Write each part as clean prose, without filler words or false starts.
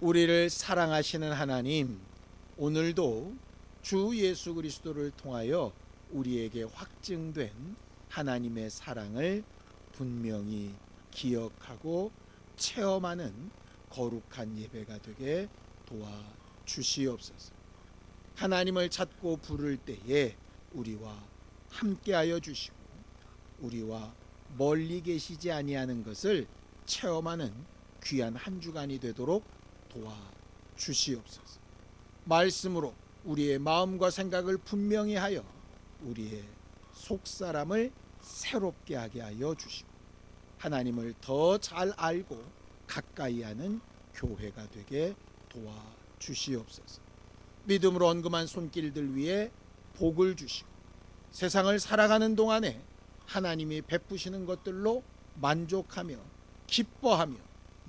우리를 사랑하시는 하나님, 오늘도 주 예수 그리스도를 통하여 우리에게 확증된 하나님의 사랑을 분명히 기억하고 체험하는 거룩한 예배가 되게 도와주시옵소서. 하나님을 찾고 부를 때에 우리와 함께하여 주시고 우리와 멀리 계시지 아니하는 것을 체험하는 귀한 한 주간이 되도록 도와주시옵소서. 말씀으로 우리의 마음과 생각을 분명히 하여 우리의 속사람을 새롭게 하게 하여 주시고 하나님을 더 잘 알고 가까이 하는 교회가 되게 도와주시옵소서. 믿음으로 언금한 손길들 위에 복을 주시고 세상을 살아가는 동안에 하나님이 베푸시는 것들로 만족하며 기뻐하며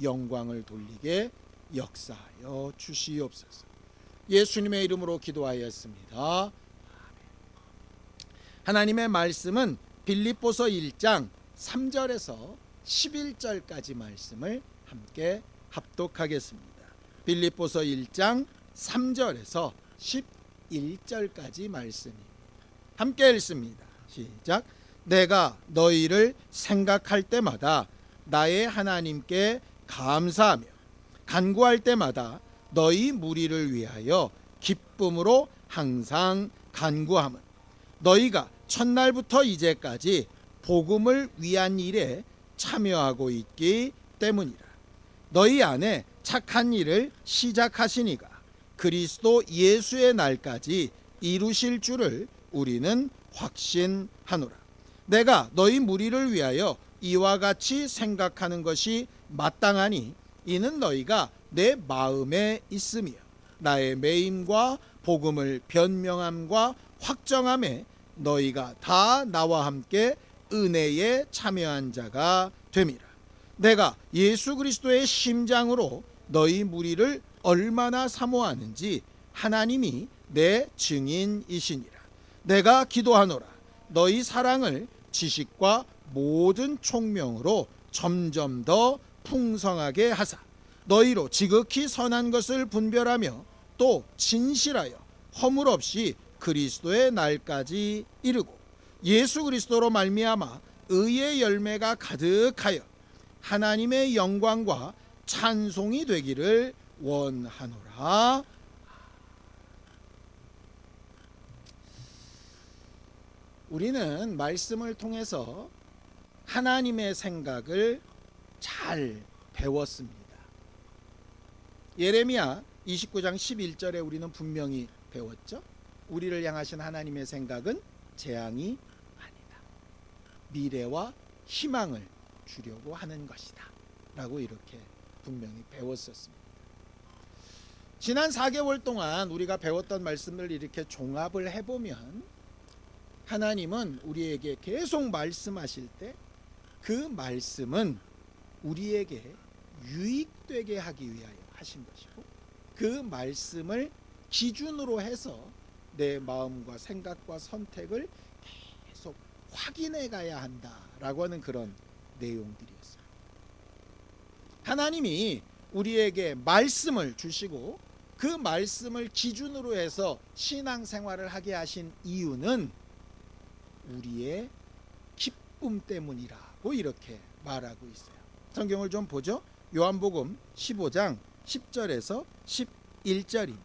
영광을 돌리게 역사하여 주시옵소서. 예수님의 이름으로 기도하였습니다. 하나님의 말씀은 빌립보서 1장 3절에서 11절까지 말씀을 함께 합독하겠습니다. 빌립보서 1장 3절에서 11절까지 말씀입니다. 함께 읽습니다. 시작. 내가 너희를 생각할 때마다 나의 하나님께 감사하며 간구할 때마다 너희 무리를 위하여 기쁨으로 항상 간구함은 너희가 첫날부터 이제까지 복음을 위한 일에 참여하고 있기 때문이라. 너희 안에 착한 일을 시작하시니가 그리스도 예수의 날까지 이루실 줄을 우리는 확신하노라. 내가 너희 무리를 위하여 이와 같이 생각하는 것이 마땅하니 이는 너희가 내 마음에 있으며 나의 매임과 복음을 변명함과 확정함에 너희가 다 나와 함께 은혜에 참여한 자가 됨이라. 내가 예수 그리스도의 심장으로 너희 무리를 얼마나 사모하는지 하나님이 내 증인이시니라. 내가 기도하노라. 너희 사랑을 지식과 모든 총명으로 점점 더 풍성하게 하사 너희로 지극히 선한 것을 분별하며 또 진실하여 허물 없이 그리스도의 날까지 이르고 예수 그리스도로 말미암아 의의 열매가 가득하여 하나님의 영광과 찬송이 되기를 원하노라. 우리는 말씀을 통해서 하나님의 생각을 잘 배웠습니다. 예레미야 29장 11절에 우리는 분명히 배웠죠. 우리를 향하신 하나님의 생각은 재앙이 아니다. 미래와 희망을 주려고 하는 것이다. 라고 이렇게 분명히 배웠었습니다. 지난 4개월 동안 우리가 배웠던 말씀을 이렇게 종합을 해보면 하나님은 우리에게 계속 말씀하실 때 그 말씀은 우리에게 유익되게 하기 위하여 하신 것이고 그 말씀을 기준으로 해서 내 마음과 생각과 선택을 계속 확인해 가야 한다라고 하는 그런 내용들이었습니다. 하나님이 우리에게 말씀을 주시고 그 말씀을 기준으로 해서 신앙생활을 하게 하신 이유는 우리의 기쁨 때문이라고 이렇게 말하고 있어요. 성경을 좀 보죠. 요한복음 15장 10절에서 11절입니다.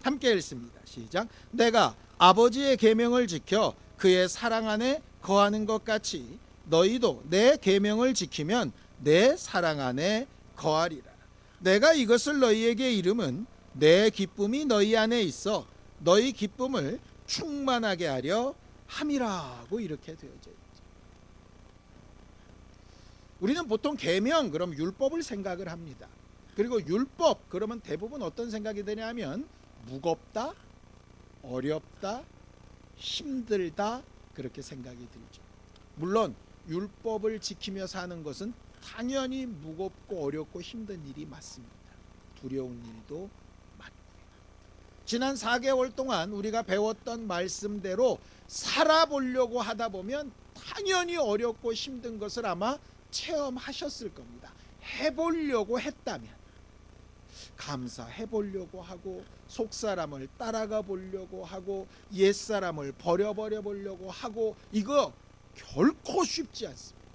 함께 읽습니다. 시작. 내가 아버지의 계명을 지켜 그의 사랑 안에 거하는 것 같이 너희도 내 계명을 지키면 내 사랑 안에 거하리라. 내가 이것을 너희에게 이름은 내 기쁨이 너희 안에 있어 너희 기쁨을 충만하게 하려 함이라고 이렇게 되어져 있죠. 우리는 보통 계명 그럼 율법을 생각을 합니다. 그리고 율법 그러면 대부분 어떤 생각이 드냐면 무겁다, 어렵다, 힘들다 그렇게 생각이 들죠. 물론 율법을 지키며 사는 것은 당연히 무겁고 어렵고 힘든 일이 맞습니다. 두려운 일도 맞고요. 지난 4개월 동안 우리가 배웠던 말씀대로 살아보려고 하다 보면 당연히 어렵고 힘든 것을 아마 체험하셨을 겁니다. 해보려고 했다면. 감사해 보려고 하고 속사람을 따라가 보려고 하고 옛사람을 버려버려 보려고 하고 이거 결코 쉽지 않습니다.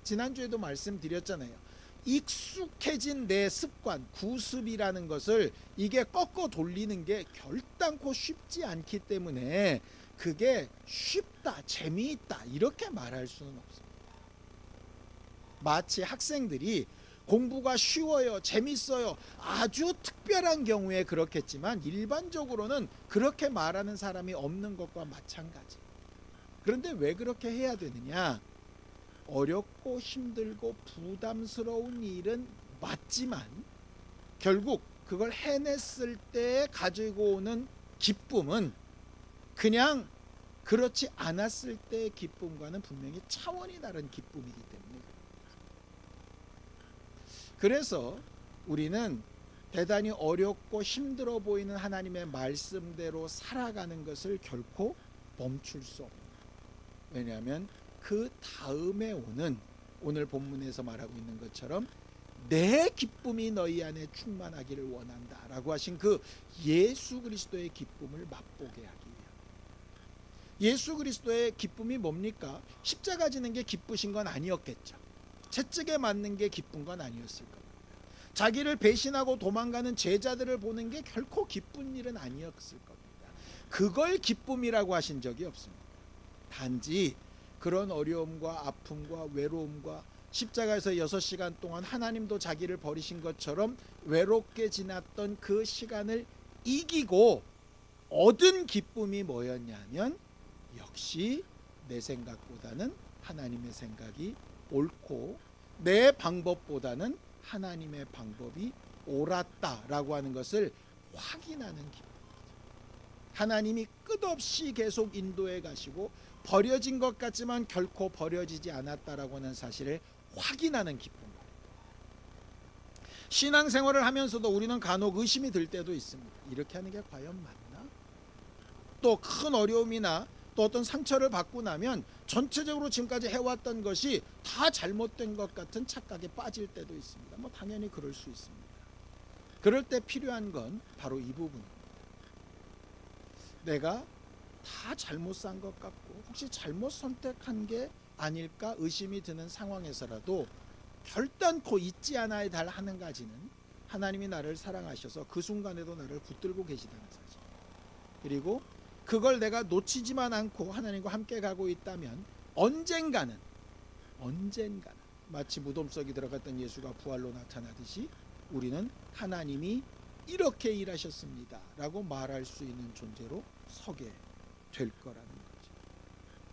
지난주에도 말씀드렸잖아요. 익숙해진 내 습관, 구습이라는 것을 이게 꺾어 돌리는 게 결단코 쉽지 않기 때문에 그게 쉽다, 재미있다 이렇게 말할 수는 없습니다. 마치 학생들이 공부가 쉬워요, 재밌어요, 아주 특별한 경우에 그렇겠지만 일반적으로는 그렇게 말하는 사람이 없는 것과 마찬가지. 그런데 왜 그렇게 해야 되느냐? 어렵고 힘들고 부담스러운 일은 맞지만 결국 그걸 해냈을 때 가지고 오는 기쁨은 그냥 그렇지 않았을 때의 기쁨과는 분명히 차원이 다른 기쁨이기 때문에, 그래서 우리는 대단히 어렵고 힘들어 보이는 하나님의 말씀대로 살아가는 것을 결코 멈출 수 없습니다. 왜냐하면 그 다음에 오는 오늘 본문에서 말하고 있는 것처럼 내 기쁨이 너희 안에 충만하기를 원한다 라고 하신 그 예수 그리스도의 기쁨을 맛보게 하기 위함. 예수 그리스도의 기쁨이 뭡니까? 십자가 지는 게 기쁘신 건 아니었겠죠. 채찍에 맞는 게 기쁜 건 아니었을 겁니다. 자기를 배신하고 도망가는 제자들을 보는 게 결코 기쁜 일은 아니었을 겁니다. 그걸 기쁨이라고 하신 적이 없습니다. 단지 그런 어려움과 아픔과 외로움과 십자가에서 6시간 동안 하나님도 자기를 버리신 것처럼 외롭게 지났던 그 시간을 이기고 얻은 기쁨이 뭐였냐면 역시 내 생각보다는 하나님의 생각이 옳고 내 방법보다는 하나님의 방법이 옳았다라고 하는 것을 확인하는 기쁨. 하나님이 끝없이 계속 인도해 가시고 버려진 것 같지만 결코 버려지지 않았다라고 하는 사실을 확인하는 기쁨. 신앙생활을 하면서도 우리는 간혹 의심이 들 때도 있습니다. 이렇게 하는 게 과연 맞나? 또 큰 어려움이나 또 어떤 상처를 받고 나면 전체적으로 지금까지 해왔던 것이 다 잘못된 것 같은 착각에 빠질 때도 있습니다. 당연히 그럴 수 있습니다. 그럴 때 필요한 건 바로 이 부분입니다. 내가 다 잘못 산 것 같고 혹시 잘못 선택한 게 아닐까 의심이 드는 상황에서라도 결단코 잊지 않아야 할 한 가지는 하나님이 나를 사랑하셔서 그 순간에도 나를 붙들고 계시다는 사실, 그리고 그걸 내가 놓치지만 않고 하나님과 함께 가고 있다면 언젠가는 마치 무덤 속에 들어갔던 예수가 부활로 나타나듯이 우리는 하나님이 이렇게 일하셨습니다 라고 말할 수 있는 존재로 서게 될 거라는 거죠.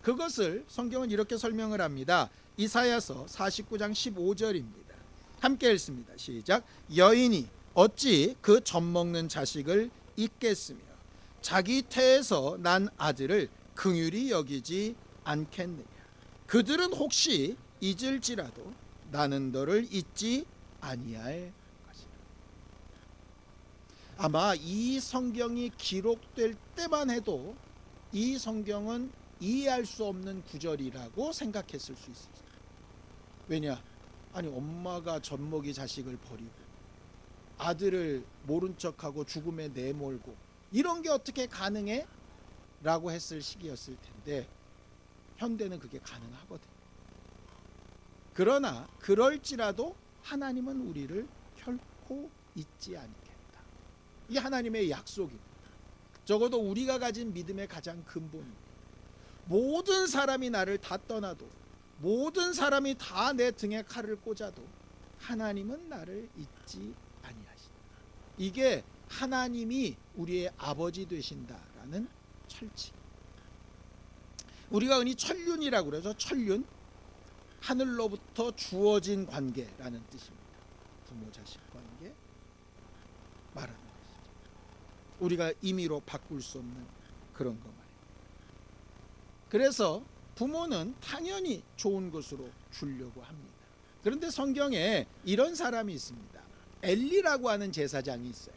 그것을 성경은 이렇게 설명을 합니다. 이사야서 49장 15절입니다. 함께 읽습니다. 시작. 여인이 어찌 그 젖먹는 자식을 잊겠으며 자기 태에서 난 아들을 긍휼히 여기지 않겠느냐. 그들은 혹시 잊을지라도 나는 너를 잊지 아니할 것이다. 아마 이 성경이 기록될 때만 해도 이 성경은 이해할 수 없는 구절이라고 생각했을 수 있습니다. 왜냐? 아니 엄마가 젖먹이 자식을 버리고 아들을 모른 척하고 죽음에 내몰고 이런 게 어떻게 가능해? 라고 했을 시기였을 텐데 현대는 그게 가능하거든요. 그러나 그럴지라도 하나님은 우리를 결코 잊지 않겠다. 이게 하나님의 약속입니다. 적어도 우리가 가진 믿음의 가장 근본입니다. 모든 사람이 나를 다 떠나도 모든 사람이 다 내 등에 칼을 꽂아도 하나님은 나를 잊지 아니하신다. 이게 하나님이 우리의 아버지 되신다라는 철칙. 우리가 흔히 천륜이라고 그러죠. 천륜, 하늘로부터 주어진 관계라는 뜻입니다. 부모 자식 관계 말하는 것이죠. 우리가 임의로 바꿀 수 없는 그런 거 말이에요. 그래서 부모는 당연히 좋은 것으로 주려고 합니다. 그런데 성경에 이런 사람이 있습니다. 엘리라고 하는 제사장이 있어요.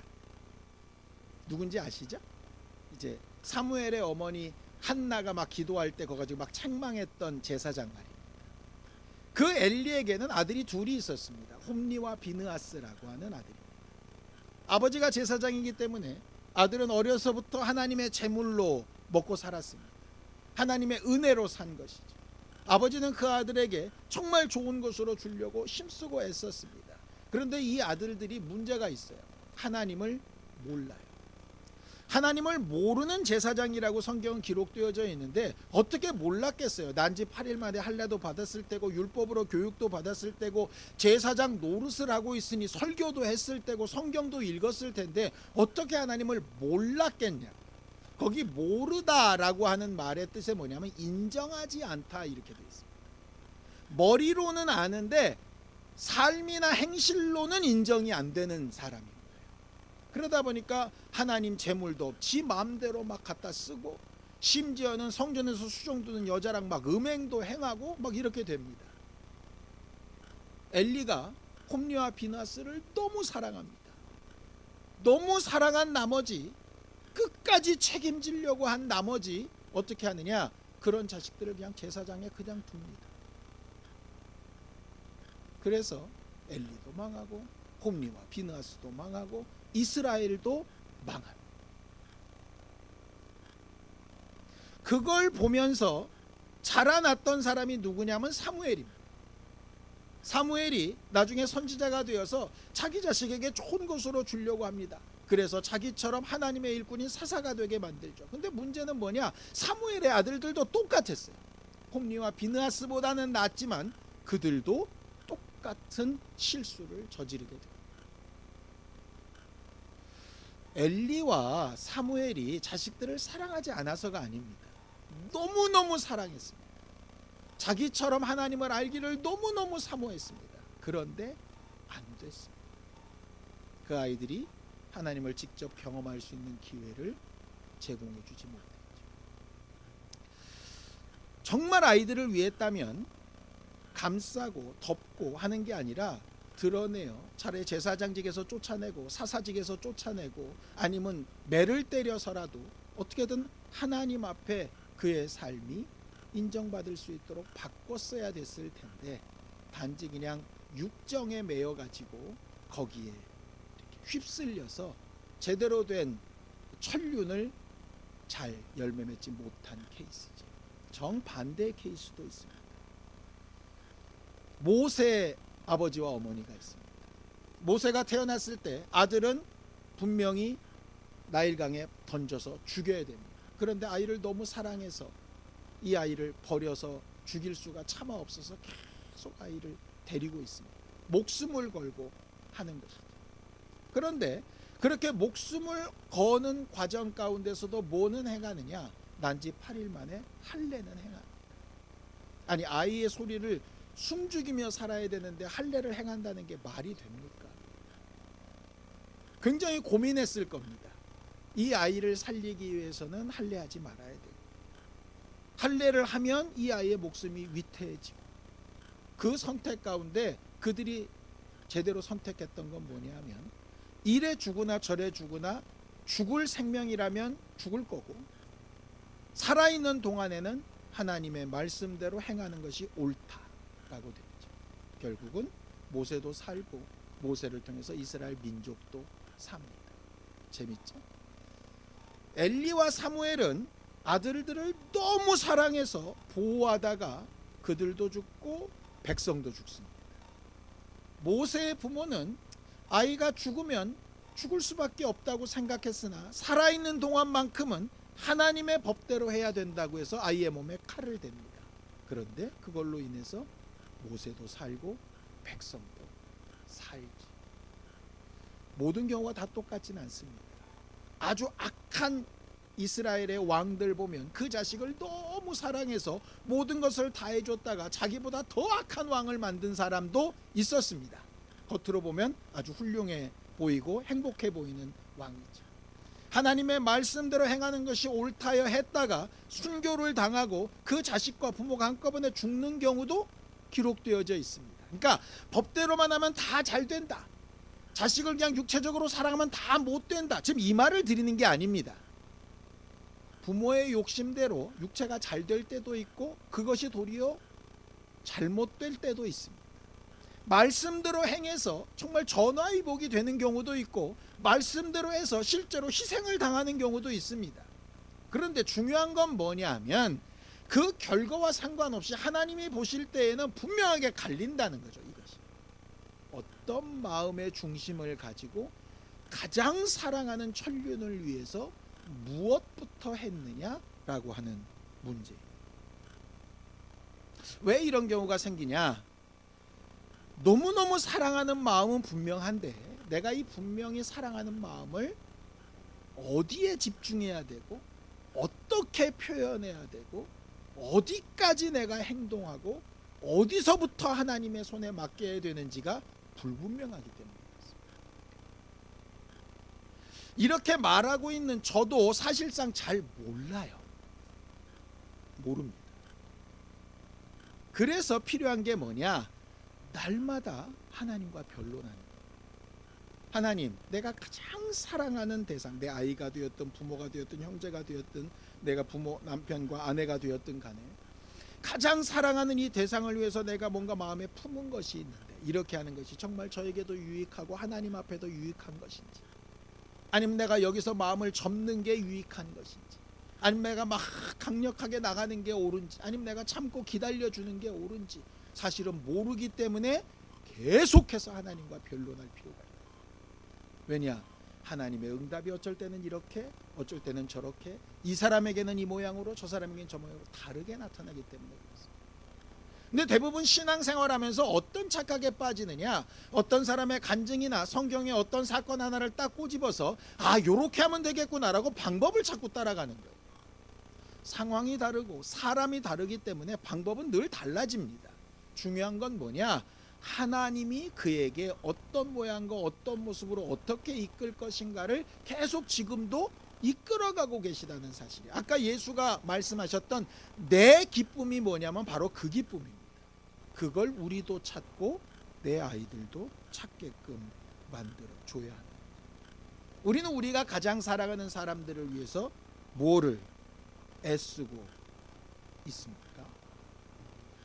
누군지 아시죠? 이제 사무엘의 어머니 한나가 막 기도할 때 그거 가지고 막 책망했던 제사장 말입니다. 그 엘리에게는 아들이 둘이 있었습니다. 홈리와 비느하스라고 하는 아들입니다. 아버지가 제사장이기 때문에 아들은 어려서부터 하나님의 제물로 먹고 살았습니다. 하나님의 은혜로 산 것이죠. 아버지는 그 아들에게 정말 좋은 것으로 주려고 힘쓰고 애썼습니다. 그런데 이 아들들이 문제가 있어요. 하나님을 몰라요. 하나님을 모르는 제사장이라고 성경은 기록되어져 있는데 어떻게 몰랐겠어요. 난지 8일 만에 할례도 받았을 때고 율법으로 교육도 받았을 때고 제사장 노릇을 하고 있으니 설교도 했을 때고 성경도 읽었을 텐데 어떻게 하나님을 몰랐겠냐. 거기 모르다라고 하는 말의 뜻이 뭐냐면 인정하지 않다 이렇게 되어 있습니다. 머리로는 아는데 삶이나 행실로는 인정이 안 되는 사람입니다. 그러다 보니까 하나님 제물도 지 마음대로 막 갖다 쓰고 심지어는 성전에서 수종드는 여자랑 막 음행도 행하고 막 이렇게 됩니다. 엘리가 홈리와 비나스를 너무 사랑합니다. 너무 사랑한 나머지 끝까지 책임지려고 한 나머지 어떻게 하느냐, 그런 자식들을 그냥 제사장에 그냥 둡니다. 그래서 엘리도 망하고 홈리와 비나스도 망하고 이스라엘도 망합니다. 그걸 보면서 자라났던 사람이 누구냐면 사무엘입니다. 사무엘이 나중에 선지자가 되어서 자기 자식에게 좋은 것으로 주려고 합니다. 그래서 자기처럼 하나님의 일꾼인 사사가 되게 만들죠. 근데 문제는 뭐냐, 사무엘의 아들들도 똑같았어요. 홈리와 비느하스보다는 낫지만 그들도 똑같은 실수를 저지르게 됩니다. 엘리와 사무엘이 자식들을 사랑하지 않아서가 아닙니다. 너무너무 사랑했습니다. 자기처럼 하나님을 알기를 너무너무 사모했습니다. 그런데 안 됐습니다. 그 아이들이 하나님을 직접 경험할 수 있는 기회를 제공해 주지 못했죠. 정말 아이들을 위했다면 감싸고 덮고 하는 게 아니라 드러내요. 차라리 제사장직에서 쫓아내고 사사직에서 쫓아내고 아니면 매를 때려서라도 어떻게든 하나님 앞에 그의 삶이 인정받을 수 있도록 바꿨어야 됐을 텐데 단지 그냥 육정에 매여 가지고 거기에 이렇게 휩쓸려서 제대로 된 천륜을 잘 열매 맺지 못한 케이스죠. 정반대의 케이스도 있습니다. 모세 아버지와 어머니가 있습니다. 모세가 태어났을 때 아들은 분명히 나일강에 던져서 죽여야 됩니다. 그런데 아이를 너무 사랑해서 이 아이를 버려서 죽일 수가 차마 없어서 계속 아이를 데리고 있습니다. 목숨을 걸고 하는 것이죠. 그런데 그렇게 목숨을 거는 과정 가운데서도 뭐는 행하느냐, 난지 8일 만에 할례는 행합니다. 아니, 아이의 소리를 숨죽이며 살아야 되는데 할례를 행한다는 게 말이 됩니까? 굉장히 고민했을 겁니다. 이 아이를 살리기 위해서는 할례하지 말아야 되고, 할례를 하면 이 아이의 목숨이 위태해지고, 그 선택 가운데 그들이 제대로 선택했던 건 뭐냐면 이래 죽으나 저래 죽으나 죽을 생명이라면 죽을 거고 살아있는 동안에는 하나님의 말씀대로 행하는 것이 옳다 라고 되죠. 결국은 모세도 살고 모세를 통해서 이스라엘 민족도 삽니다. 재밌죠? 엘리와 사무엘은 아들들을 너무 사랑해서 보호하다가 그들도 죽고 백성도 죽습니다. 모세의 부모는 아이가 죽으면 죽을 수밖에 없다고 생각했으나 살아있는 동안만큼은 하나님의 법대로 해야 된다고 해서 아이의 몸에 칼을 댑니다. 그런데 그걸로 인해서 모세도 살고 백성도 살지. 모든 경우가 다 똑같지는 않습니다. 아주 악한 이스라엘의 왕들 보면 그 자식을 너무 사랑해서 모든 것을 다 해줬다가 자기보다 더 악한 왕을 만든 사람도 있었습니다. 겉으로 보면 아주 훌륭해 보이고 행복해 보이는 왕이죠. 하나님의 말씀대로 행하는 것이 옳다여 했다가 순교를 당하고 그 자식과 부모가 한꺼번에 죽는 경우도 기록되어져 있습니다. 그러니까 법대로만 하면 다 잘 된다, 자식을 그냥 육체적으로 사랑하면 다 못 된다, 지금 이 말을 드리는 게 아닙니다. 부모의 욕심대로 육체가 잘 될 때도 있고 그것이 도리어 잘못될 때도 있습니다. 말씀대로 행해서 정말 전화위복이 되는 경우도 있고 말씀대로 해서 실제로 희생을 당하는 경우도 있습니다. 그런데 중요한 건 뭐냐면 그 결과와 상관없이 하나님이 보실 때에는 분명하게 갈린다는 거죠. 이것이 어떤 마음의 중심을 가지고 가장 사랑하는 천륜을 위해서 무엇부터 했느냐라고 하는 문제. 왜 이런 경우가 생기냐? 너무너무 사랑하는 마음은 분명한데 내가 이 분명히 사랑하는 마음을 어디에 집중해야 되고 어떻게 표현해야 되고 어디까지 내가 행동하고 어디서부터 하나님의 손에 맡겨야 되는지가 불분명하기 때문입니다. 이렇게 말하고 있는 저도 사실상 잘 몰라요. 모릅니다. 그래서 필요한 게 뭐냐? 날마다 하나님과 변론하는 거예요. 하나님, 내가 가장 사랑하는 대상, 내 아이가 되었든 부모가 되었든 형제가 되었든 내가 부모, 남편과 아내가 되었든 간에 가장 사랑하는 이 대상을 위해서 내가 뭔가 마음에 품은 것이 있는데 이렇게 하는 것이 정말 저에게도 유익하고 하나님 앞에도 유익한 것인지, 아니면 내가 여기서 마음을 접는 게 유익한 것인지, 아니면 내가 막 강력하게 나가는 게 옳은지, 아니면 내가 참고 기다려주는 게 옳은지 사실은 모르기 때문에 계속해서 하나님과 변론할 필요가 있다. 왜냐? 하나님의 응답이 어쩔 때는 이렇게 어쩔 때는 저렇게, 이 사람에게는 이 모양으로 저 사람에게는 저 모양으로 다르게 나타나기 때문에 그렇습니다. 근데 대부분 신앙생활하면서 어떤 착각에 빠지느냐, 어떤 사람의 간증이나 성경의 어떤 사건 하나를 딱 꼬집어서 요렇게 하면 되겠구나라고 방법을 자꾸 따라가는 거예요. 상황이 다르고 사람이 다르기 때문에 방법은 늘 달라집니다. 중요한 건 뭐냐? 하나님이 그에게 어떤 모양과 어떤 모습으로 어떻게 이끌 것인가를 계속 지금도 이끌어가고 계시다는 사실이에요. 아까 예수가 말씀하셨던 내 기쁨이 뭐냐면 바로 그 기쁨입니다. 그걸 우리도 찾고 내 아이들도 찾게끔 만들어 줘야 합니다. 우리는 우리가 가장 사랑하는 사람들을 위해서 뭐를 애쓰고 있습니까?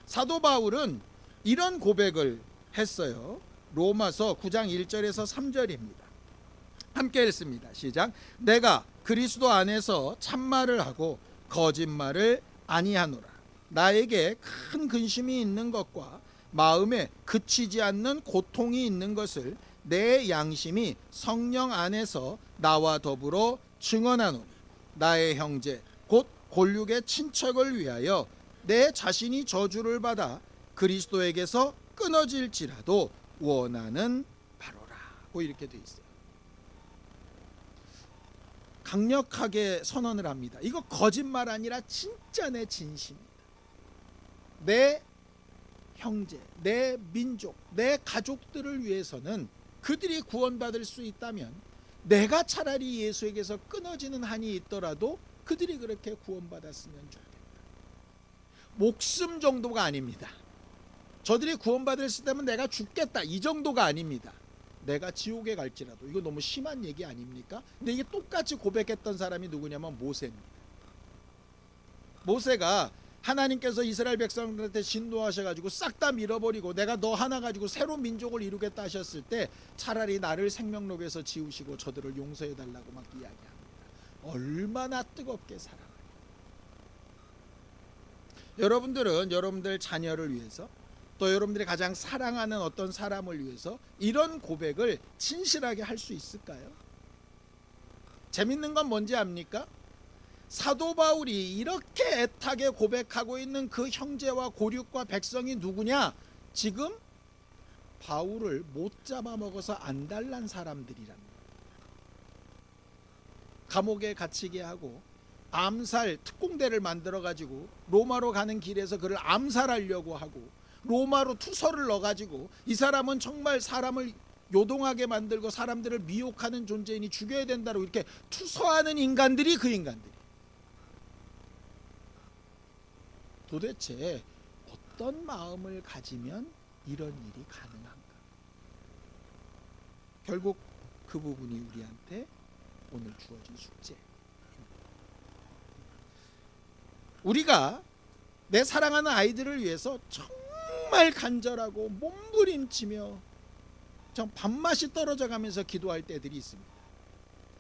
사도 바울은 이런 고백을 했어요. 로마서 9장 1절에서 3절입니다. 함께 읽습니다. 시작. 내가 그리스도 안에서 참말을 하고 거짓말을 아니하노라. 나에게 큰 근심이 있는 것과 마음에 그치지 않는 고통이 있는 것을 내 양심이 성령 안에서 나와 더불어 증언하노니, 나의 형제 곧 골육의 친척을 위하여 내 자신이 저주를 받아 그리스도에게서 끊어질지라도 원하는 바로라. 이렇게 돼 있어요. 강력하게 선언을 합니다. 이거 거짓말 아니라 진짜 내 진심입니다. 내 형제, 내 민족, 내 가족들을 위해서는 그들이 구원받을 수 있다면 내가 차라리 예수에게서 끊어지는 한이 있더라도 그들이 그렇게 구원받았으면 좋겠다. 목숨 정도가 아닙니다. 저들이 구원받을 수 있다면 내가 죽겠다, 이 정도가 아닙니다. 내가 지옥에 갈지라도. 이거 너무 심한 얘기 아닙니까? 근데 이게 똑같이 고백했던 사람이 누구냐면 모세입니다. 모세가 하나님께서 이스라엘 백성들한테 진노하셔가지고 싹 다 밀어버리고 내가 너 하나 가지고 새로운 민족을 이루겠다 하셨을 때 차라리 나를 생명록에서 지우시고 저들을 용서해달라고 막 이야기합니다. 얼마나 뜨겁게 사랑해요. 여러분들은 여러분들 자녀를 위해서, 또 여러분들이 가장 사랑하는 어떤 사람을 위해서 이런 고백을 진실하게 할 수 있을까요? 재밌는 건 뭔지 압니까? 사도 바울이 이렇게 애타게 고백하고 있는 그 형제와 고륙과 백성이 누구냐? 지금 바울을 못 잡아먹어서 안달난 사람들이랍니다. 감옥에 갇히게 하고 암살 특공대를 만들어가지고 로마로 가는 길에서 그를 암살하려고 하고 로마로 투서를 넣어가지고 이 사람은 정말 사람을 요동하게 만들고 사람들을 미혹하는 존재이니 죽여야 된다고 이렇게 투서하는 인간들이 그 인간들이 도대체 어떤 마음을 가지면 이런 일이 가능한가? 결국 그 부분이 우리한테 오늘 주어진 숙제입니다. 우리가 내 사랑하는 아이들을 위해서 정말 정말 간절하고 몸부림치며 좀 밥맛이 떨어져 가면서 기도할 때들이 있습니다.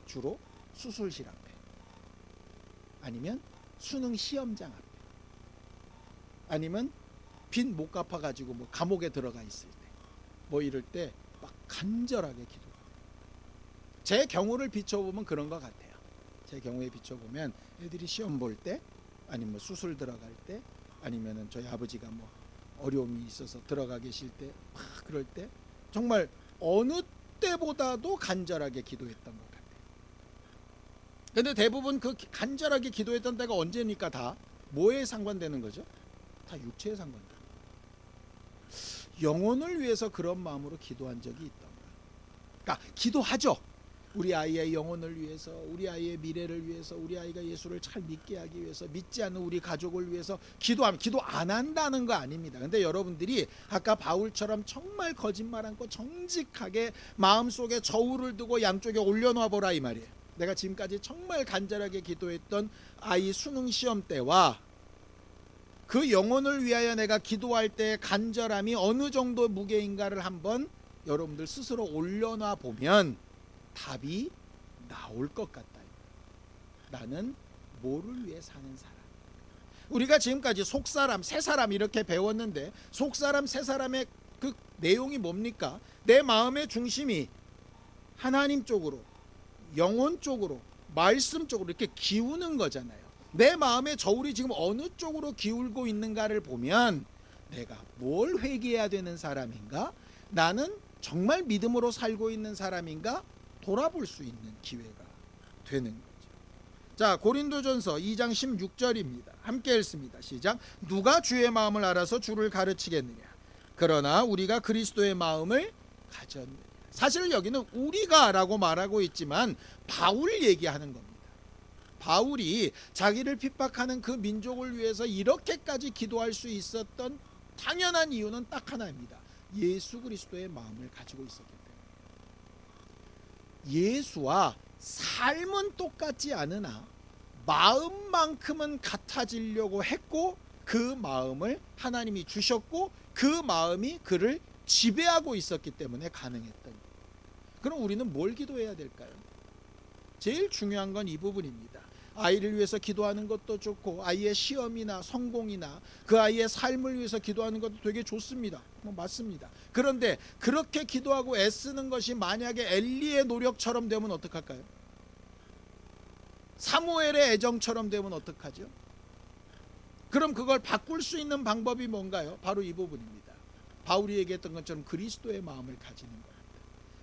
주로 수술실 앞에, 아니면 수능 시험장 앞에, 아니면 빚 못 갚아가지고 뭐 감옥에 들어가 있을 때, 뭐 이럴 때 막 간절하게 기도합니다. 제 경우를 비춰보면 그런 것 같아요. 제 경우에 비춰보면 애들이 시험 볼 때, 아니면 뭐 수술 들어갈 때, 아니면은 저희 아버지가 뭐 어려움이 있어서 들어가 계실 때, 막 그럴 때 정말 어느 때보다도 간절하게 기도했던 것 같아요. 근데 대부분 그 간절하게 기도했던 때가 언제니까 다 뭐에 상관되는 거죠? 다 육체에 상관돼요. 영혼을 위해서 그런 마음으로 기도한 적이 있던 거예요. 그러니까 기도하죠. 우리 아이의 영혼을 위해서, 우리 아이의 미래를 위해서, 우리 아이가 예수를 잘 믿게 하기 위해서, 믿지 않는 우리 가족을 위해서 기도하면, 기도 안 한다는 거 아닙니다. 근데 여러분들이 아까 바울처럼 정말 거짓말 않고 정직하게 마음속에 저울을 두고 양쪽에 올려놔 보라 이 말이에요. 내가 지금까지 정말 간절하게 기도했던 아이 수능 시험 때와 그 영혼을 위하여 내가 기도할 때의 간절함이 어느 정도 무게인가를 한번 여러분들 스스로 올려놔 보면 답이 나올 것 같다. 나는 뭐를 위해 사는 사람? 우리가 지금까지 속사람, 새사람 이렇게 배웠는데, 속사람, 새사람의 그 내용이 뭡니까? 내 마음의 중심이 하나님 쪽으로, 영혼 쪽으로, 말씀 쪽으로 이렇게 기우는 거잖아요. 내 마음의 저울이 지금 어느 쪽으로 기울고 있는가를 보면 내가 뭘 회개해야 되는 사람인가? 나는 정말 믿음으로 살고 있는 사람인가? 돌아볼 수 있는 기회가 되는 거죠. 자, 고린도전서 2장 16절입니다. 함께 읽습니다. 시작. 누가 주의 마음을 알아서 주를 가르치겠느냐? 그러나 우리가 그리스도의 마음을 가졌느냐. 사실 여기는 우리가라고 말하고 있지만 바울 얘기하는 겁니다. 바울이 자기를 핍박하는 그 민족을 위해서 이렇게까지 기도할 수 있었던 당연한 이유는 딱 하나입니다. 예수 그리스도의 마음을 가지고 있었기 때문에. 예수와 삶은 똑같지 않으나 마음만큼은 같아지려고 했고, 그 마음을 하나님이 주셨고, 그 마음이 그를 지배하고 있었기 때문에 가능했던 거예요. 그럼 우리는 뭘 기도해야 될까요? 제일 중요한 건 이 부분입니다. 아이를 위해서 기도하는 것도 좋고, 아이의 시험이나 성공이나 그 아이의 삶을 위해서 기도하는 것도 되게 좋습니다. 맞습니다. 그런데 그렇게 기도하고 애쓰는 것이 만약에 엘리의 노력처럼 되면 어떡할까요? 사무엘의 애정처럼 되면 어떡하죠? 그럼 그걸 바꿀 수 있는 방법이 뭔가요? 바로 이 부분입니다. 바울이 얘기했던 것처럼 그리스도의 마음을 가지는 겁니다.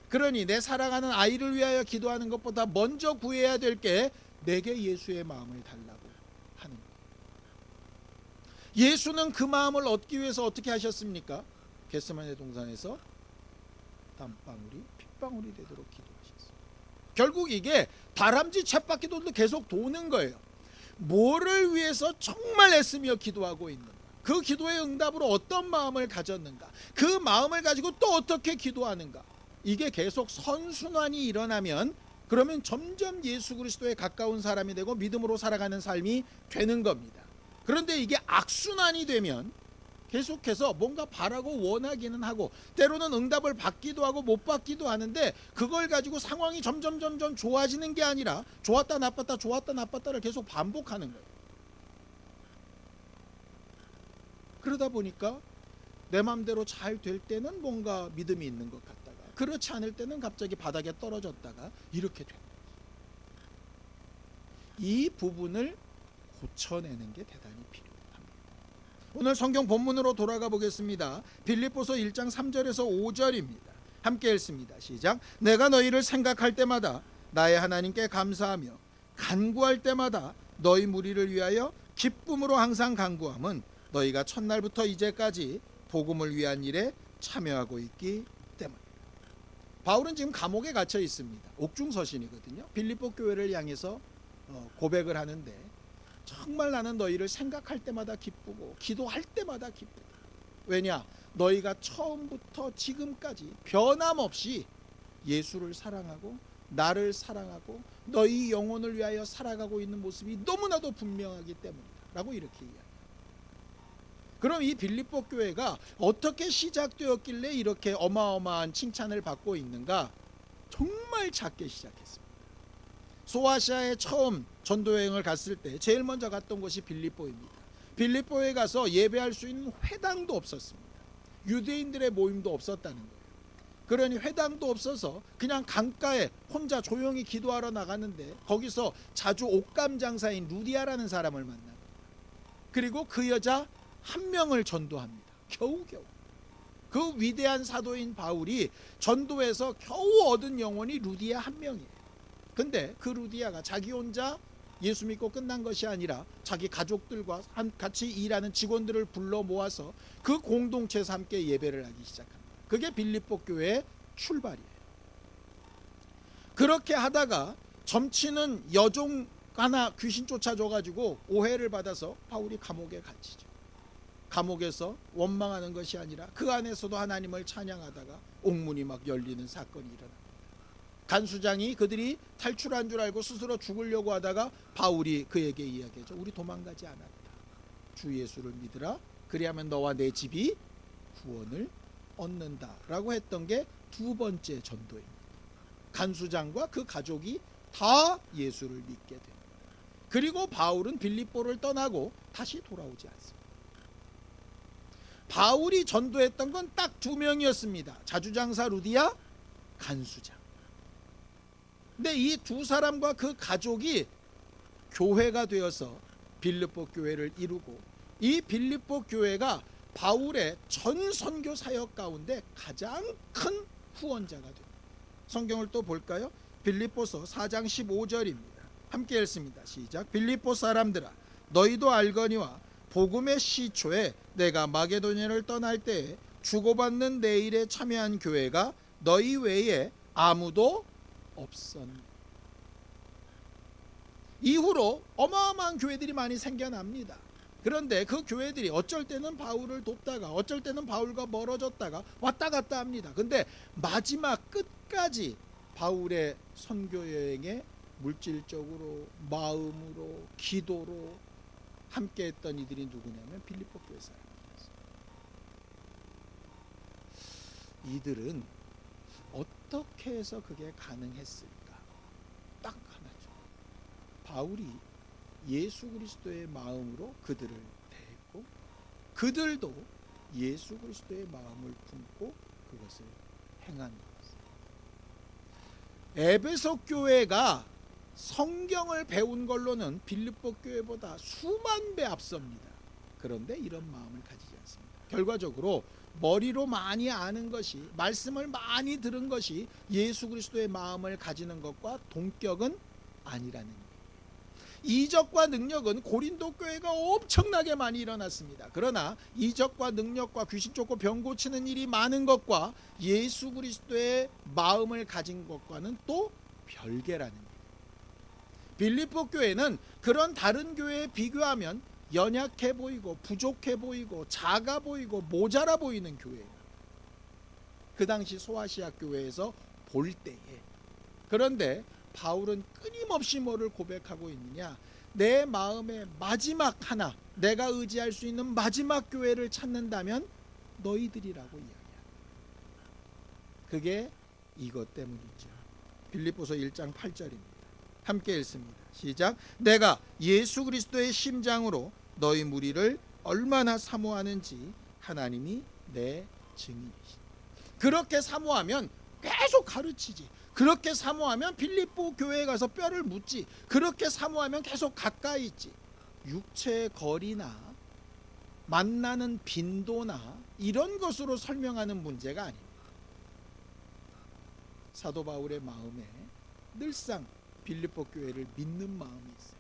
그러니 내 사랑하는 아이를 위하여 기도하는 것보다 먼저 구해야 될 게 내게 예수의 마음을 달라고 하는 거예요. 예수는 그 마음을 얻기 위해서 어떻게 하셨습니까? 겟세마네 동산에서 땀방울이 핏방울이 되도록 기도하셨어요. 결국 이게 다람쥐 쳇바퀴돌도 계속 도는 거예요. 뭐를 위해서 정말 애쓰며 기도하고 있는가, 그 기도의 응답으로 어떤 마음을 가졌는가, 그 마음을 가지고 또 어떻게 기도하는가, 이게 계속 선순환이 일어나면 그러면 점점 예수 그리스도에 가까운 사람이 되고 믿음으로 살아가는 삶이 되는 겁니다. 그런데 이게 악순환이 되면 계속해서 뭔가 바라고 원하기는 하고, 때로는 응답을 받기도 하고 못 받기도 하는데, 그걸 가지고 상황이 점점 좋아지는 게 아니라 좋았다 나빴다 좋았다 나빴다를 계속 반복하는 거예요. 그러다 보니까 내 마음대로 잘 될 때는 뭔가 믿음이 있는 것 같다가, 그렇지 않을 때는 갑자기 바닥에 떨어졌다가 이렇게 됩니다. 이 부분을 고쳐내는 게 대단히 필요합니다. 오늘 성경 본문으로 돌아가 보겠습니다. 빌립보서 1장 3절에서 5절입니다. 함께 읽습니다. 시작. 내가 너희를 생각할 때마다 나의 하나님께 감사하며 간구할 때마다 너희 무리를 위하여 기쁨으로 항상 간구함은 너희가 첫날부터 이제까지 복음을 위한 일에 참여하고 있기 때문에. 바울은 지금 감옥에 갇혀 있습니다. 옥중서신이거든요. 빌립보 교회를 향해서 고백을 하는데, 정말 나는 너희를 생각할 때마다 기쁘고 기도할 때마다 기쁘다. 왜냐? 너희가 처음부터 지금까지 변함없이 예수를 사랑하고 나를 사랑하고 너희 영혼을 위하여 살아가고 있는 모습이 너무나도 분명하기 때문이다 라고 이렇게 이야기합니다. 그럼 이 빌립보 교회가 어떻게 시작되었길래 이렇게 어마어마한 칭찬을 받고 있는가? 정말 작게 시작했습니다. 소아시아에 처음 전도여행을 갔을 때 제일 먼저 갔던 곳이 빌립보입니다. 빌립보에 가서 예배할 수 있는 회당도 없었습니다. 유대인들의 모임도 없었다는 거예요. 그러니 회당도 없어서 그냥 강가에 혼자 조용히 기도하러 나갔는데 거기서 자주 옷감 장사인 루디아라는 사람을 만납니다. 그리고 그 여자 한 명을 전도합니다. 겨우겨우. 그 위대한 사도인 바울이 전도해서 겨우 얻은 영혼이 루디아 한 명이에요. 근데 그 루디아가 자기 혼자 예수 믿고 끝난 것이 아니라 자기 가족들과 같이 일하는 직원들을 불러 모아서 그 공동체에서 함께 예배를 하기 시작합니다. 그게 빌립보 교회의 출발이에요. 그렇게 하다가 점치는 여종 하나 귀신 쫓아줘가지고 오해를 받아서 바울이 감옥에 갇히죠. 감옥에서 원망하는 것이 아니라 그 안에서도 하나님을 찬양하다가 옥문이 막 열리는 사건이 일어납니다. 간수장이 그들이 탈출한 줄 알고 스스로 죽으려고 하다가 바울이 그에게 이야기하죠. 우리 도망가지 않았다. 주 예수를 믿으라. 그리하면 너와 내 집이 구원을 얻는다 라고 했던 게 두 번째 전도입니다. 간수장과 그 가족이 다 예수를 믿게 됩니다. 그리고 바울은 빌립보를 떠나고 다시 돌아오지 않습니다. 바울이 전도했던 건 딱 두 명이었습니다. 자주장사 루디아, 간수장. 근데 이 두 사람과 그 가족이 교회가 되어서 빌립보 교회를 이루고 이 빌립보 교회가 바울의 전 선교 사역 가운데 가장 큰 후원자가 됩니다. 성경을 또 볼까요? 빌립보서 4장 15절입니다. 함께 읽습니다. 시작. 빌립보 사람들아 너희도 알거니와 복음의 시초에 내가 마게도냐를 떠날 때에 주고받는 내 일에 참여한 교회가 너희 외에 아무도 없었네. 이후로 어마어마한 교회들이 많이 생겨납니다. 그런데 그 교회들이 어쩔 때는 바울을 돕다가 어쩔 때는 바울과 멀어졌다가 왔다 갔다 합니다. 근데 마지막 끝까지 바울의 선교 여행에 물질적으로, 마음으로, 기도로 함께했던 이들이 누구냐면 빌립보 교회 사람들이었어요. 이들은 어떻게 해서 그게 가능했을까? 딱 하나죠. 바울이 예수 그리스도의 마음으로 그들을 대했고 그들도 예수 그리스도의 마음을 품고 그것을 행한 것이었어요. 에베소 교회가 성경을 배운 걸로는 빌립보 교회보다 수만 배 앞섭니다. 그런데 이런 마음을 가지지 않습니다. 결과적으로 머리로 많이 아는 것이, 말씀을 많이 들은 것이 예수 그리스도의 마음을 가지는 것과 동격은 아니라는 것. 이적과 능력은 고린도 교회가 엄청나게 많이 일어났습니다. 그러나 이적과 능력과 귀신 쫓고 병 고치는 일이 많은 것과 예수 그리스도의 마음을 가진 것과는 또 별개라는 것. 빌립보 교회는 그런 다른 교회에 비교하면 연약해 보이고 부족해 보이고 작아 보이고 모자라 보이는 교회예요. 그 당시 소아시아 교회에서 볼 때에. 그런데 바울은 끊임없이 뭐를 고백하고 있느냐? 내 마음의 마지막 하나, 내가 의지할 수 있는 마지막 교회를 찾는다면 너희들이라고 이야기합니다. 그게 이것 때문이죠. 빌립보서 1장 8절입니다. 함께 읽습니다. 시작. 내가 예수 그리스도의 심장으로 너희 무리를 얼마나 사모하는지 하나님이 내 증인이시다. 그렇게 사모하면 계속 가르치지. 그렇게 사모하면 빌립보 교회에 가서 뼈를 묻지. 그렇게 사모하면 계속 가까이 있지. 육체의 거리나 만나는 빈도나 이런 것으로 설명하는 문제가 아닙니다. 사도 바울의 마음에 늘상 빌립보 교회를 믿는 마음이 있어요.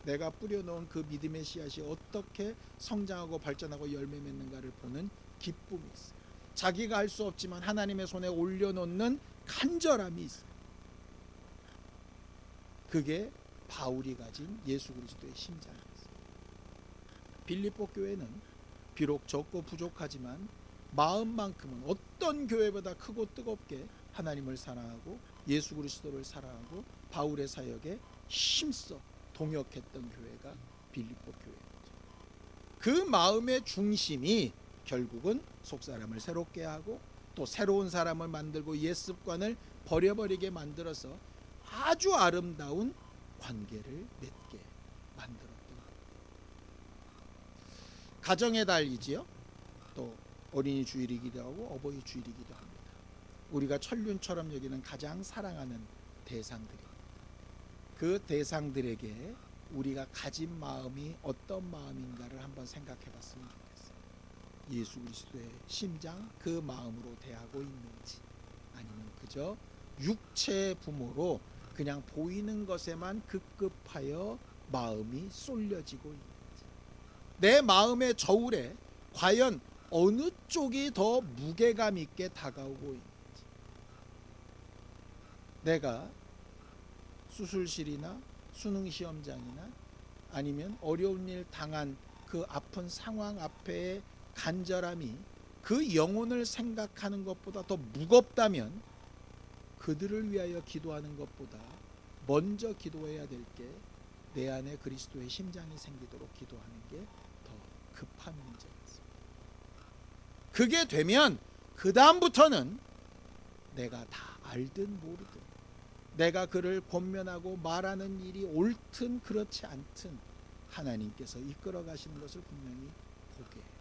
내가 뿌려놓은 그 믿음의 씨앗이 어떻게 성장하고 발전하고 열매 맺는가를 보는 기쁨이 있어요. 자기가 할 수 없지만 하나님의 손에 올려놓는 간절함이 있어요. 그게 바울이 가진 예수 그리스도의 심장이었어요. 빌립보 교회는 비록 적고 부족하지만 마음만큼은 어떤 교회보다 크고 뜨겁게 하나님을 사랑하고 예수 그리스도를 사랑하고 바울의 사역에 힘써 동역했던 교회가 빌립보 교회였죠. 그 마음의 중심이 결국은 속사람을 새롭게 하고 또 새로운 사람을 만들고 옛 습관을 버려버리게 만들어서 아주 아름다운 관계를 맺게 만들었던 것. 가정의 달이지요. 또 어린이 주일이기도 하고 어버이 주일이기도 합니다. 우리가 천륜처럼 여기는 가장 사랑하는 대상들입니다. 그 대상들에게 우리가 가진 마음이 어떤 마음인가를 한번 생각해 봤으면 좋겠어요. 예수 그리스도의 심장 그 마음으로 대하고 있는지, 아니면 그저 육체의 부모로 그냥 보이는 것에만 급급하여 마음이 쏠려지고 있는지, 내 마음의 저울에 과연 어느 쪽이 더 무게감 있게 다가오고 있는지, 내가 수술실이나 수능 시험장이나 아니면 어려운 일 당한 그 아픈 상황 앞에의 간절함이 그 영혼을 생각하는 것보다 더 무겁다면 그들을 위하여 기도하는 것보다 먼저 기도해야 될 게 내 안에 그리스도의 심장이 생기도록 기도하는 게 더 급한 문제였습니다. 그게 되면 그 다음부터는 내가 다 알든 모르든, 내가 그를 권면하고 말하는 일이 옳든 그렇지 않든 하나님께서 이끌어 가시는 것을 분명히 보게 될 거예요.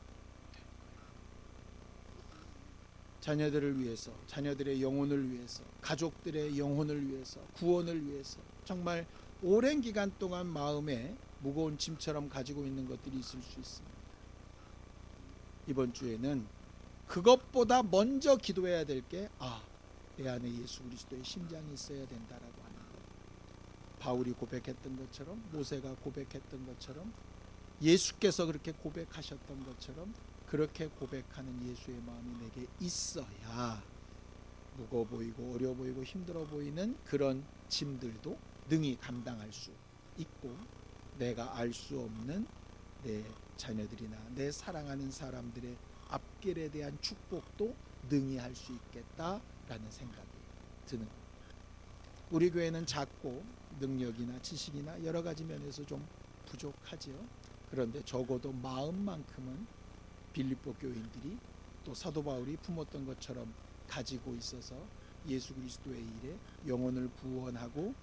자녀들을 위해서, 자녀들의 영혼을 위해서, 가족들의 영혼을 위해서, 구원을 위해서 정말 오랜 기간 동안 마음에 무거운 짐처럼 가지고 있는 것들이 있을 수 있습니다. 이번 주에는 그것보다 먼저 기도해야 될 게 내 안에 예수 그리스도의 심장이 있어야 된다라고 하는 거예요. 바울이 고백했던 것처럼, 모세가 고백했던 것처럼, 예수께서 그렇게 고백하셨던 것처럼 그렇게 고백하는 예수의 마음이 내게 있어야 무거워 보이고 어려워 보이고 힘들어 보이는 그런 짐들도 능히 감당할 수 있고, 내가 알 수 없는 내 자녀들이나 내 사랑하는 사람들의 앞길에 대한 축복도 능히 할 수 있겠다라는 생각이 드는 겁니다. 우리 교회는 작고 능력이나 지식이나 여러 가지 면에서 좀 부족하지요. 그런데 적어도 마음만큼은 빌립보 교인들이 또 사도 바울이 품었던 것처럼 가지고 있어서 예수 그리스도의 일에 영혼을 구원하고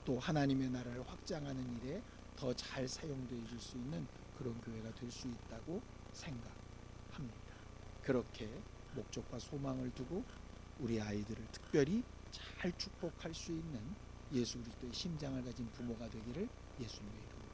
또 하나님의 나라를 확장하는 일에 더 잘 사용되어 줄 수 있는 그런 교회가 될 수 있다고 생각합니다. 그렇게 목적과 소망을 두고 우리 아이들을 특별히 잘 축복할 수 있는 예수 그리스도의 심장을 가진 부모가 되기를 예수님의 이름으로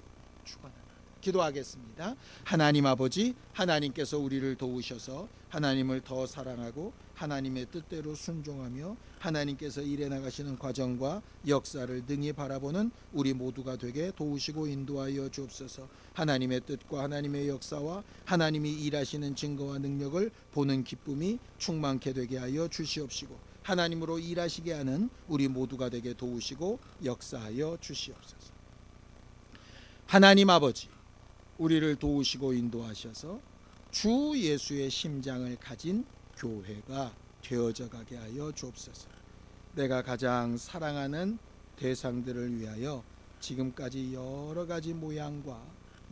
축원합니다. 기도하겠습니다. 하나님 아버지, 하나님께서 우리를 도우셔서 하나님을 더 사랑하고 하나님의 뜻대로 순종하며 하나님께서 일해 나가시는 과정과 역사를 능히 바라보는 우리 모두가 되게 도우시고 인도하여 주옵소서. 하나님의 뜻과 하나님의 역사와 하나님이 일하시는 증거와 능력을 보는 기쁨이 충만케 되게 하여 주시옵시고, 하나님으로 일하시게 하는 우리 모두가 되게 도우시고 역사하여 주시옵소서. 하나님 아버지, 우리를 도우시고 인도하셔서 주 예수의 심장을 가진 교회가 되어져 가게 하여 주옵소서. 내가 가장 사랑하는 대상들을 위하여 지금까지 여러 가지 모양과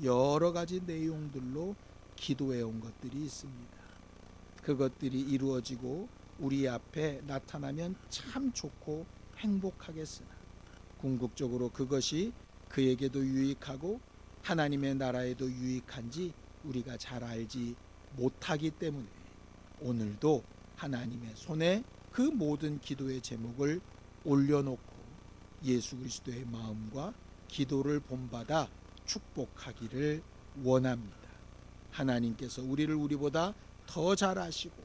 여러 가지 내용들로 기도해 온 것들이 있습니다. 그것들이 이루어지고 우리 앞에 나타나면 참 좋고 행복하겠으나 궁극적으로 그것이 그에게도 유익하고 하나님의 나라에도 유익한지 우리가 잘 알지 못하기 때문에 오늘도 하나님의 손에 그 모든 기도의 제목을 올려놓고 예수 그리스도의 마음과 기도를 본받아 축복하기를 원합니다. 하나님께서 우리를 우리보다 더 잘 아시고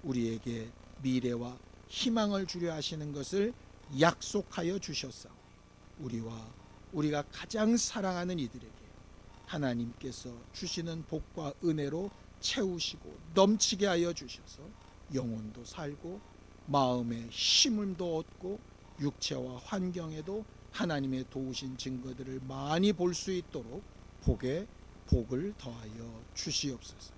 우리에게 미래와 희망을 주려 하시는 것을 약속하여 주셨사오니 우리가 가장 사랑하는 이들에게 하나님께서 주시는 복과 은혜로 채우시고 넘치게 하여 주셔서 영혼도 살고 마음의 힘도 얻고 육체와 환경에도 하나님의 도우신 증거들을 많이 볼 수 있도록 복을 더하여 주시옵소서.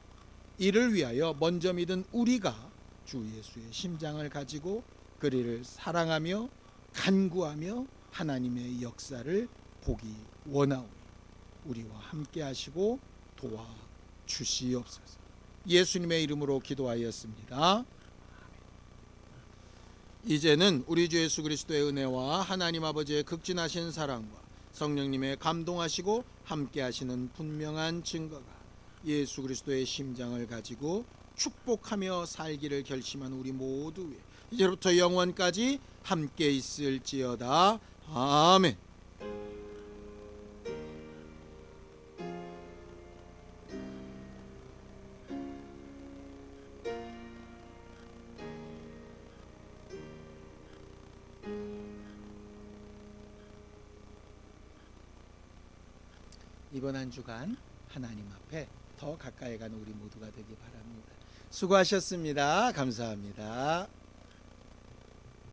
이를 위하여 먼저 믿은 우리가 주 예수의 심장을 가지고 그리를 사랑하며 간구하며 하나님의 역사를 보기 원하오니 우리와 함께 하시고 도와 주시옵소서. 예수님의 이름으로 기도하였습니다. 이제는 우리 주 예수 그리스도의 은혜와 하나님 아버지의 극진하신 사랑과 성령님의 감동하시고 함께하시는 분명한 증거가 예수 그리스도의 심장을 가지고 축복하며 살기를 결심한 우리 모두 위에 이제부터 영원까지 함께 있을지어다. 아멘. 이번 한 주간 하나님 앞에 더 가까이 가는 우리 모두가 되기 바랍니다. 수고하셨습니다. 감사합니다.